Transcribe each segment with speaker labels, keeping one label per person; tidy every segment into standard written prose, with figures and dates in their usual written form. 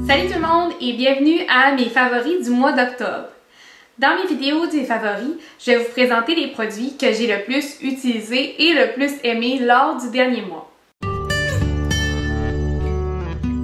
Speaker 1: Salut tout le monde et bienvenue à mes favoris du mois d'octobre. Dans mes vidéos des favoris, je vais vous présenter les produits que j'ai le plus utilisés et le plus aimés lors du dernier mois.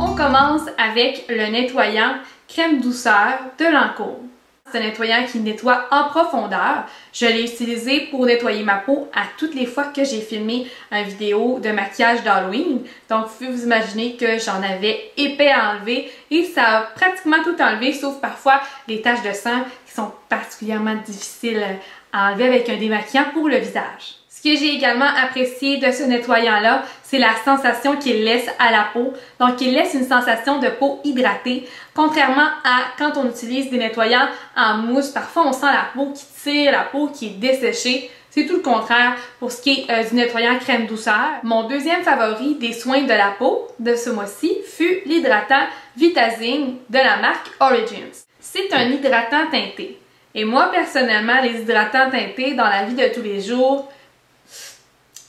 Speaker 1: On commence avec le nettoyant crème douceur de Lancôme. C'est un nettoyant qui nettoie en profondeur. Je l'ai utilisé pour nettoyer ma peau à toutes les fois que j'ai filmé une vidéo de maquillage d'Halloween. Donc, vous pouvez vous imaginer que j'en avais épais à enlever et ça a pratiquement tout enlevé, sauf parfois les taches de sang qui sont particulièrement difficiles à enlever avec un démaquillant pour le visage. Ce que j'ai également apprécié de ce nettoyant-là, c'est la sensation qu'il laisse à la peau. Donc, il laisse une sensation de peau hydratée, contrairement à quand on utilise des nettoyants en mousse. Parfois, on sent la peau qui tire, la peau qui est desséchée. C'est tout le contraire pour ce qui est du nettoyant crème douceur. Mon deuxième favori des soins de la peau de ce mois-ci fut l'hydratant Vitazing de la marque Origins. C'est un hydratant teinté. Et moi, personnellement, les hydratants teintés dans la vie de tous les jours,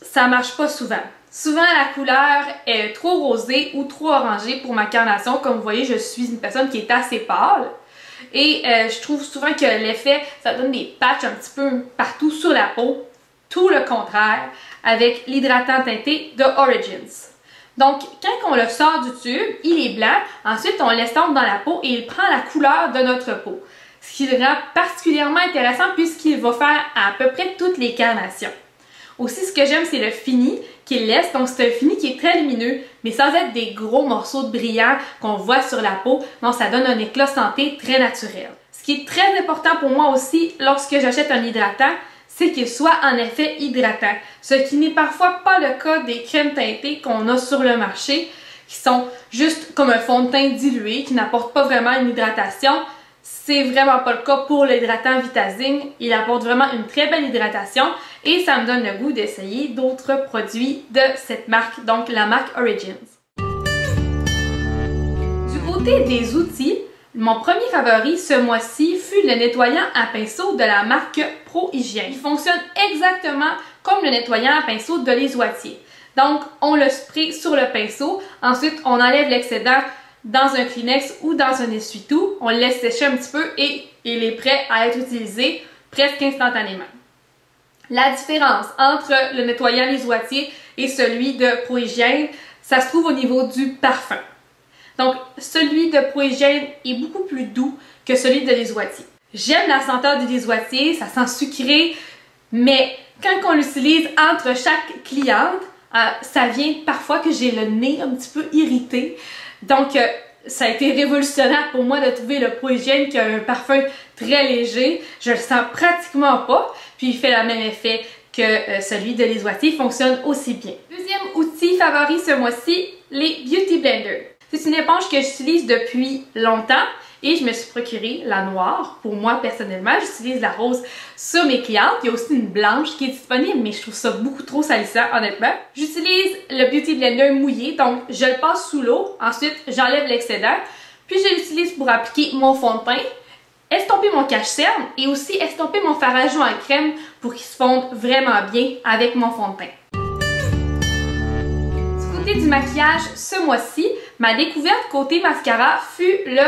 Speaker 1: ça marche pas souvent. Souvent, la couleur est trop rosée ou trop orangée pour ma carnation. Comme vous voyez, je suis une personne qui est assez pâle. Et je trouve souvent que l'effet, ça donne des patchs un petit peu partout sur la peau. Tout le contraire avec l'hydratant teinté de Origins. Donc, quand on le sort du tube, il est blanc. Ensuite, on l'estompe dans la peau et il prend la couleur de notre peau. Ce qui le rend particulièrement intéressant puisqu'il va faire à peu près toutes les carnations. Aussi, ce que j'aime, c'est le fini qu'il laisse. Donc, c'est un fini qui est très lumineux, mais sans être des gros morceaux de brillant qu'on voit sur la peau. Non, ça donne un éclat santé très naturel. Ce qui est très important pour moi aussi lorsque j'achète un hydratant, c'est qu'il soit en effet hydratant. Ce qui n'est parfois pas le cas des crèmes teintées qu'on a sur le marché, qui sont juste comme un fond de teint dilué, qui n'apportent pas vraiment une hydratation. C'est vraiment pas le cas pour l'hydratant Vitazing. Il apporte vraiment une très belle hydratation et ça me donne le goût d'essayer d'autres produits de cette marque, donc la marque Origins. Du côté des outils, mon premier favori ce mois-ci fut le nettoyant à pinceau de la marque Pro Hygiène. Il fonctionne exactement comme le nettoyant à pinceau de Les Oitiers. Donc, on le spray sur le pinceau, ensuite on enlève l'excédent dans un Kleenex ou dans un essuie-tout, on le laisse sécher un petit peu et il est prêt à être utilisé presque instantanément. La différence entre le nettoyant Les Oitiers et celui de Pro Hygiène, ça se trouve au niveau du parfum. Donc, celui de Pro Hygiène est beaucoup plus doux que celui de Les Oitiers. J'aime la senteur de Les Oitiers, ça sent sucré, mais quand on l'utilise entre chaque cliente, ça vient parfois que j'ai le nez un petit peu irrité. Donc, ça a été révolutionnaire pour moi de trouver le Pro Hygiène qui a un parfum très léger. Je le sens pratiquement pas, puis il fait le même effet que celui de Les Oitiers, fonctionne aussi bien. Deuxième outil favori ce mois-ci, les Beauty Blender. C'est une éponge que j'utilise depuis longtemps et je me suis procuré la noire. Pour moi, personnellement, j'utilise la rose sur mes clientes. Il y a aussi une blanche qui est disponible, mais je trouve ça beaucoup trop salissant, honnêtement. J'utilise le Beauty Blender mouillé, donc je le passe sous l'eau. Ensuite, j'enlève l'excédent. Puis, je l'utilise pour appliquer mon fond de teint, estomper mon cache-cerne et aussi estomper mon fard à joues en crème pour qu'il se fonde vraiment bien avec mon fond de teint. Du côté du maquillage, ce mois-ci, ma découverte côté mascara fut le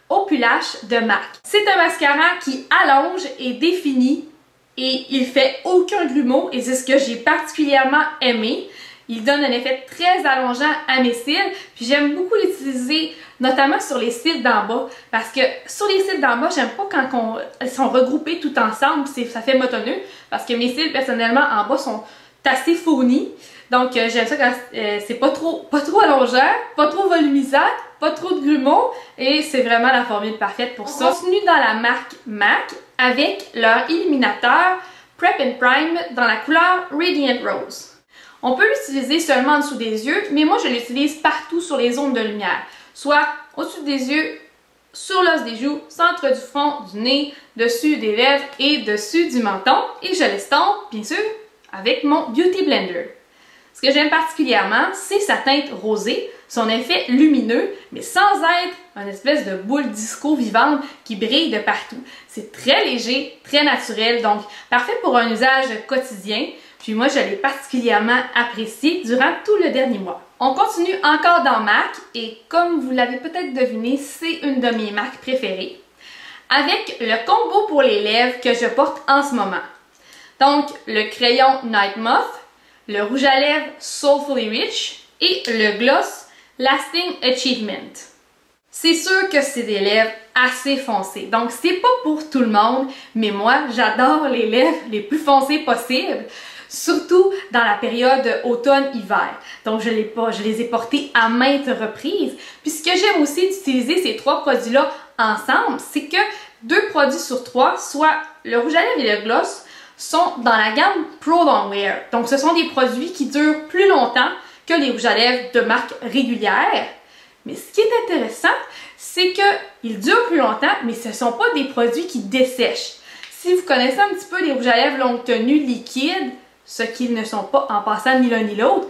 Speaker 1: Opulash de MAC. C'est un mascara qui allonge et définit et il fait aucun grumeau et c'est ce que j'ai particulièrement aimé. Il donne un effet très allongeant à mes cils, puis j'aime beaucoup l'utiliser notamment sur les cils d'en bas parce que sur les cils d'en bas, j'aime pas quand ils sont regroupés tout ensemble, ça fait motonneux parce que mes cils personnellement en bas sont assez fournis. Donc j'aime ça quand c'est pas trop allongeant, pas trop volumisant, pas trop de grumeaux et c'est vraiment la formule parfaite pour ça. On continue dans la marque MAC avec leur illuminateur Prep and Prime dans la couleur Radiant Rose. On peut l'utiliser seulement en dessous des yeux, mais moi je l'utilise partout sur les zones de lumière, soit au-dessus des yeux, sur l'os des joues, centre du front, du nez, dessus des lèvres et dessus du menton et je l'estompe bien sûr avec mon Beauty Blender. Ce que j'aime particulièrement, c'est sa teinte rosée, son effet lumineux, mais sans être une espèce de boule disco vivante qui brille de partout. C'est très léger, très naturel, donc parfait pour un usage quotidien. Puis moi, je l'ai particulièrement apprécié durant tout le dernier mois. On continue encore dans MAC et comme vous l'avez peut-être deviné, c'est une de mes marques préférées. Avec le combo pour les lèvres que je porte en ce moment. Donc, le crayon Night Moth, le rouge à lèvres Soulfully Rich et le gloss Lasting Achievement. C'est sûr que c'est des lèvres assez foncées, donc c'est pas pour tout le monde, mais moi, j'adore les lèvres les plus foncées possibles, surtout dans la période automne-hiver. Donc, je les ai portées à maintes reprises. Puis ce que j'aime aussi d'utiliser ces trois produits-là ensemble, c'est que 2 produits sur 3, soit le rouge à lèvres et le gloss, sont dans la gamme Pro Long Wear. Donc, ce sont des produits qui durent plus longtemps que les rouges à lèvres de marque régulière. Mais ce qui est intéressant, c'est qu'ils durent plus longtemps, mais ce ne sont pas des produits qui dessèchent. Si vous connaissez un petit peu les rouges à lèvres longue tenue liquides, ce qu'ils ne sont pas en passant ni l'un ni l'autre,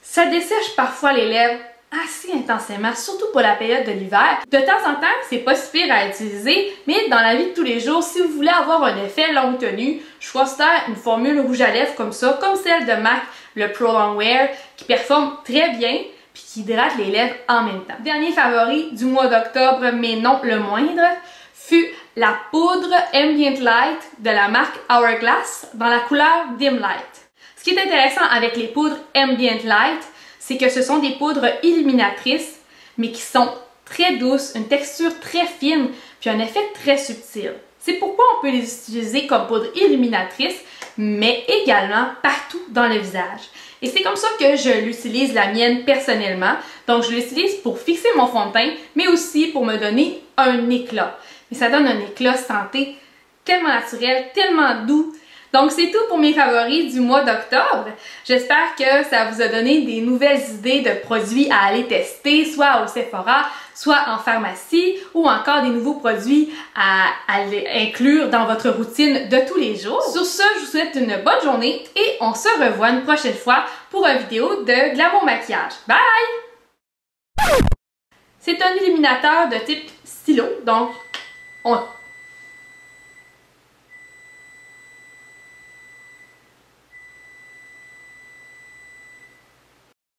Speaker 1: ça dessèche parfois les lèvres assez intensément, surtout pour la période de l'hiver. De temps en temps, c'est pas si pire à utiliser, mais dans la vie de tous les jours, si vous voulez avoir un effet longue tenue, je considère une formule rouge à lèvres comme ça, comme celle de MAC, le Pro Long Wear, qui performe très bien, puis qui hydrate les lèvres en même temps. Dernier favori du mois d'octobre, mais non le moindre, fut la poudre Ambient Light de la marque Hourglass dans la couleur Dim Light. Ce qui est intéressant avec les poudres Ambient Light, c'est que ce sont des poudres illuminatrices, mais qui sont très douces, une texture très fine, puis un effet très subtil. C'est pourquoi on peut les utiliser comme poudre illuminatrice, mais également partout dans le visage. Et c'est comme ça que je l'utilise la mienne personnellement. Donc je l'utilise pour fixer mon fond de teint, mais aussi pour me donner un éclat. Mais ça donne un éclat santé tellement naturel, tellement doux. Donc c'est tout pour mes favoris du mois d'octobre. J'espère que ça vous a donné des nouvelles idées de produits à aller tester, soit au Sephora, soit en pharmacie, ou encore des nouveaux produits à inclure dans votre routine de tous les jours. Sur ce, je vous souhaite une bonne journée et on se revoit une prochaine fois pour une vidéo de Glamour Maquillage. Bye! C'est un illuminateur de type stylo, donc on